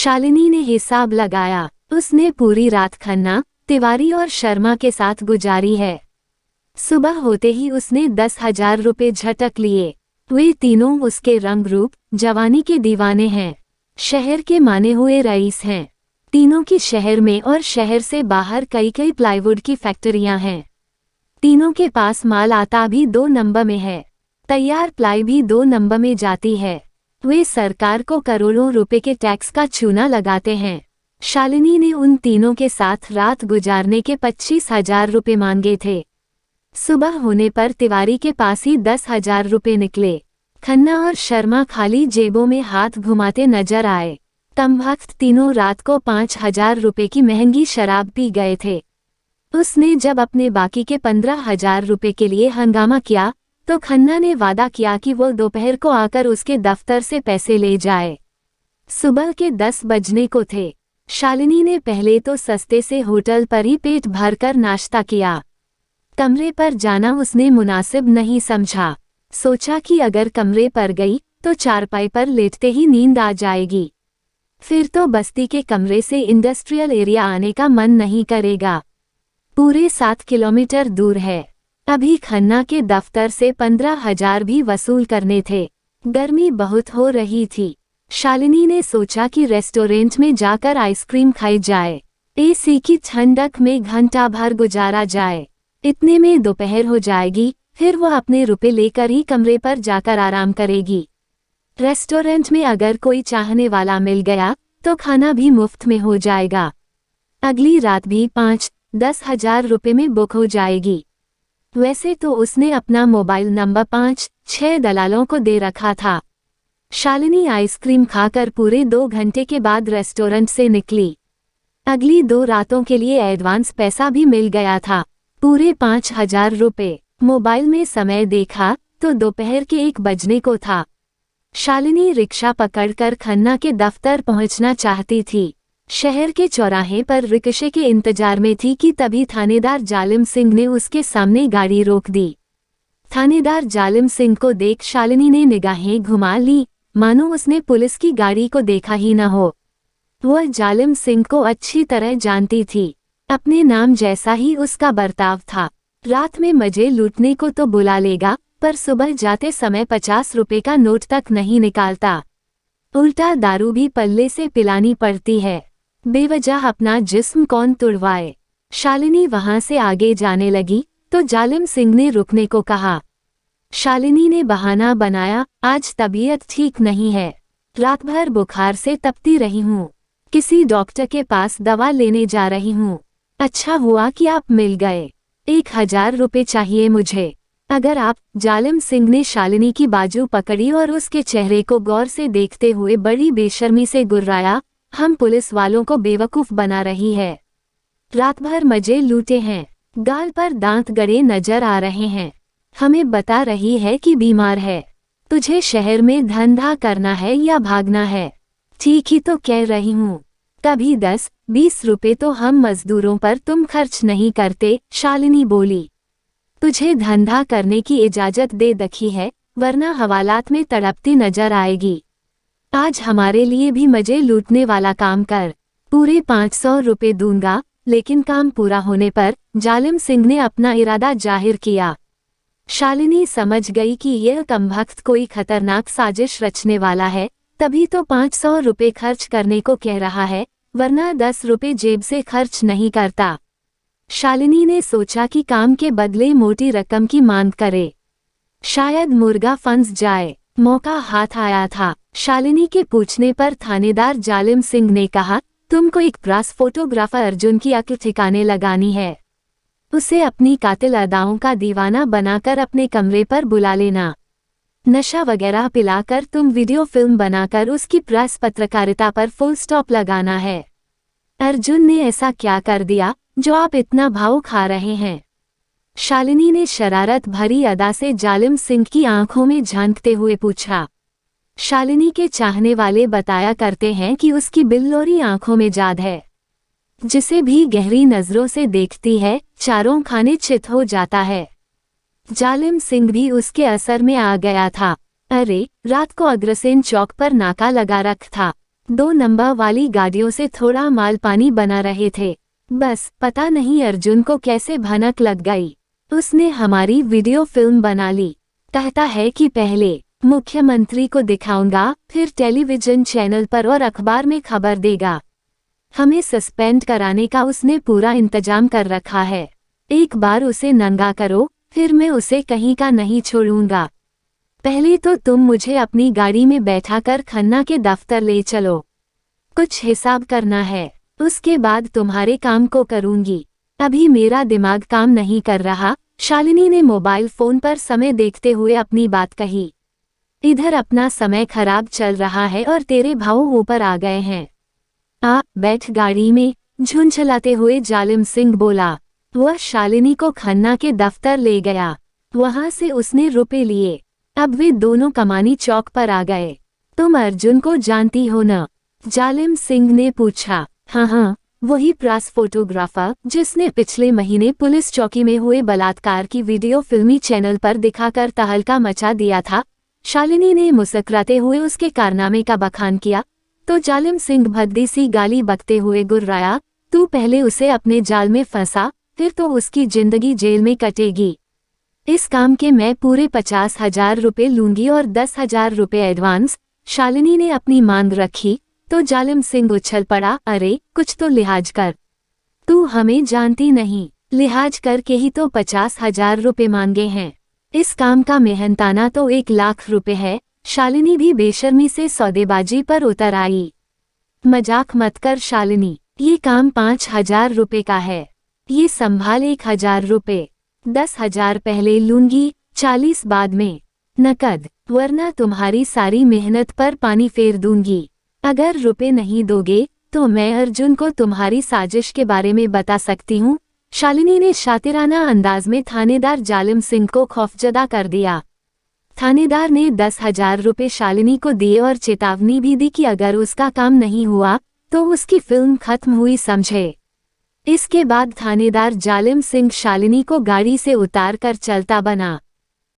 शालिनी ने हिसाब लगाया। उसने पूरी रात खन्ना, तिवारी और शर्मा के साथ गुजारी है। सुबह होते ही उसने 10,000 रुपये झटक लिए। वे तीनों उसके रंग रूप, जवानी के दीवाने हैं। शहर के माने हुए रईस हैं। तीनों की शहर में और शहर से बाहर कई कई प्लाईवुड की फैक्ट्रियां हैं। तीनों के पास माल आता भी 2 नंबर में है। तैयार प्लाई भी 2 नंबर में जाती है। वे सरकार को करोड़ों रुपए के टैक्स का चूना लगाते हैं। शालिनी ने उन तीनों के साथ रात गुजारने के 25,000 रुपये मांगे थे। सुबह होने पर तिवारी के पास ही 10,000 रुपये निकले। खन्ना और शर्मा खाली जेबों में हाथ घुमाते नजर आए। तमभक्त तीनों रात को 5,000 रुपये की महंगी शराब पी गए थे। उसने जब अपने बाकी के 15,000 रुपये के लिए हंगामा किया तो खन्ना ने वादा किया कि वो दोपहर को आकर उसके दफ्तर से पैसे ले जाए। सुबह के 10 बजने को थे। शालिनी ने पहले तो सस्ते से होटल पर ही पेट भरकर नाश्ता किया। कमरे पर जाना उसने मुनासिब नहीं समझा। सोचा कि अगर कमरे पर गई तो चारपाई पर लेटते ही नींद आ जाएगी। फिर तो बस्ती के कमरे से इंडस्ट्रियल एरिया आने का मन नहीं करेगा। पूरे 7 किलोमीटर दूर है। अभी खन्ना के दफ्तर से 15,000 भी वसूल करने थे। गर्मी बहुत हो रही थी। शालिनी ने सोचा कि रेस्टोरेंट में जाकर आइसक्रीम खाई जाए। एसी की ठंडक में घंटा भर गुजारा जाए। इतने में दोपहर हो जाएगी। फिर वो अपने रुपए लेकर ही कमरे पर जाकर आराम करेगी। रेस्टोरेंट में अगर कोई चाहने वाला मिल गया तो खाना भी मुफ्त में हो जाएगा। अगली रात भी 5-10,000 रुपये में बुक हो जाएगी। वैसे तो उसने अपना मोबाइल नंबर 5-6 दलालों को दे रखा था। शालिनी आइसक्रीम खाकर पूरे 2 घंटे के बाद रेस्टोरेंट से निकली। अगली 2 रातों के लिए एडवांस पैसा भी मिल गया था, पूरे 5,000 रुपये। मोबाइल में समय देखा तो दोपहर के 1 बजने को था। शालिनी रिक्शा पकड़कर खन्ना के दफ्तर पहुंचना चाहती थी। शहर के चौराहे पर रिक्शे के इंतजार में थी कि तभी थानेदार जालिम सिंह ने उसके सामने गाड़ी रोक दी। थानेदार जालिम सिंह को देख शालिनी ने निगाहें घुमा ली, मानो उसने पुलिस की गाड़ी को देखा ही न हो। वह जालिम सिंह को अच्छी तरह जानती थी। अपने नाम जैसा ही उसका बर्ताव था। रात में मजे लूटने को तो बुला लेगा, पर सुबह जाते समय 50 रुपए का नोट तक नहीं निकालता। उल्टा दारू भी पल्ले से पिलानी पड़ती है। बेवजह अपना जिस्म कौन तुड़वाए। शालिनी वहां से आगे जाने लगी तो जालिम सिंह ने रुकने को कहा। शालिनी ने बहाना बनाया, आज तबीयत ठीक नहीं है, रात भर बुखार से तपती रही हूँ, किसी डॉक्टर के पास दवा लेने जा रही हूँ। अच्छा हुआ कि आप मिल गए, 1,000 रुपये चाहिए मुझे। अगर आप। जालिम सिंह ने शालिनी की बाजू पकड़ी और उसके चेहरे को गौर से देखते हुए बड़ी बेशर्मी से गुर्राया, हम पुलिस वालों को बेवकूफ बना रही है। रात भर मजे लूटे हैं, गाल पर दांत गड़े नजर आ रहे हैं, हमें बता रही है कि बीमार है। तुझे शहर में धंधा करना है या भागना है? ठीक ही तो कह रही हूँ। कभी 10-20 रुपए तो हम मजदूरों पर तुम खर्च नहीं करते, शालिनी बोली। तुझे धंधा करने की इजाजत दे रखी है, वरना हवालात में तड़पती नजर आएगी। आज हमारे लिए भी मजे लूटने वाला काम कर, पूरे 500 रुपये दूंगा, लेकिन काम पूरा होने पर। जालिम सिंह ने अपना इरादा जाहिर किया। शालिनी समझ गई कि यह कमबख्त कोई खतरनाक साजिश रचने वाला है, तभी तो 500 रुपये खर्च करने को कह रहा है, वरना 10 रुपये जेब से खर्च नहीं करता। शालिनी ने सोचा कि काम के बदले मोटी रकम की मांग करे, शायद मुर्गा फंस जाए। मौका हाथ आया था। शालिनी के पूछने पर थानेदार जालिम सिंह ने कहा, तुमको एक प्रास फोटोग्राफर अर्जुन की अक्ल ठिकाने लगानी है। उसे अपनी कातिल अदाओं का दीवाना बनाकर अपने कमरे पर बुला लेना। नशा वगैरह पिलाकर तुम वीडियो फिल्म बनाकर उसकी प्रेस पत्रकारिता पर फुल स्टॉप लगाना है। अर्जुन ने ऐसा क्या कर दिया जो आप इतना भाव खा रहे हैं? शालिनी ने शरारत भरी अदा से जालिम सिंह की आंखों में झांकते हुए पूछा। शालिनी के चाहने वाले बताया करते हैं कि उसकी बिल्लोरी आंखों में जाद है। जिसे भी गहरी नजरों से देखती है, चारों खाने चित हो जाता है। जालिम सिंह भी उसके असर में आ गया था। अरे, रात को अग्रसेन चौक पर नाका लगा रख था। 2 नंबर वाली गाड़ियों से थोड़ा माल पानी बना रहे थे। बस पता नहीं अर्जुन को कैसे भनक लग गई। उसने हमारी वीडियो फिल्म बना ली। कहता है कि पहले मुख्यमंत्री को दिखाऊंगा, फिर टेलीविजन चैनल पर और अखबार में खबर देगा। हमें सस्पेंड कराने का उसने पूरा इंतजाम कर रखा है। एक बार उसे नंगा करो, फिर मैं उसे कहीं का नहीं छोड़ूंगा। पहले तो तुम मुझे अपनी गाड़ी में बैठाकर खन्ना के दफ्तर ले चलो। कुछ हिसाब करना है, उसके बाद तुम्हारे काम को करूंगी। अभी मेरा दिमाग काम नहीं कर रहा। शालिनी ने मोबाइल फोन पर समय देखते हुए अपनी बात कही। इधर अपना समय खराब चल रहा है और तेरे भाव ऊपर आ गए हैं। बैठ गाड़ी में, झुंझलाते हुए जालिम सिंह बोला। वह शालिनी को खन्ना के दफ्तर ले गया। वहां से उसने रुपए लिए। अब वे दोनों कमानी चौक पर आ गए। तुम अर्जुन को जानती हो न? जालिम सिंह ने पूछा। हाँ, वही प्रेस फोटोग्राफर जिसने पिछले महीने पुलिस चौकी में हुए बलात्कार की वीडियो फिल्मी चैनल पर दिखाकर तहलका मचा दिया था। शालिनी ने मुस्कुराते हुए उसके कारनामे का बखान किया तो जालिम सिंह भद्दी सी गाली बकते हुए गुर्राया। तू पहले उसे अपने जाल में फंसा, फिर तो उसकी जिंदगी जेल में कटेगी। इस काम के मैं पूरे 50,000 रुपए लूंगी और 10,000 रुपए एडवांस। शालिनी ने अपनी मांग रखी तो जालिम सिंह उछल पड़ा। अरे कुछ तो लिहाज कर, तू हमें जानती नहीं। लिहाज करके ही तो 50,000 रुपए मांगे हैं। इस काम का मेहनताना तो 1 लाख रुपए है। शालिनी भी बेशर्मी से सौदेबाजी पर उतर आई। मजाक मत कर शालिनी, ये काम 5,000 रुपए का है। ये संभाल 1,000 रुपए। 10,000 पहले लूंगी, 40 बाद में नकद, वरना तुम्हारी सारी मेहनत पर पानी फेर दूंगी। अगर रुपए नहीं दोगे तो मैं अर्जुन को तुम्हारी साजिश के बारे में बता सकती हूँ। शालिनी ने शातिराना अंदाज में थानेदार जालिम सिंह को खौफजदा कर दिया। थानेदार ने 10,000 रुपए शालिनी को दिए और चेतावनी भी दी कि अगर उसका काम नहीं हुआ तो उसकी फिल्म खत्म हुई समझे। इसके बाद थानेदार जालिम सिंह शालिनी को गाड़ी से उतार कर चलता बना।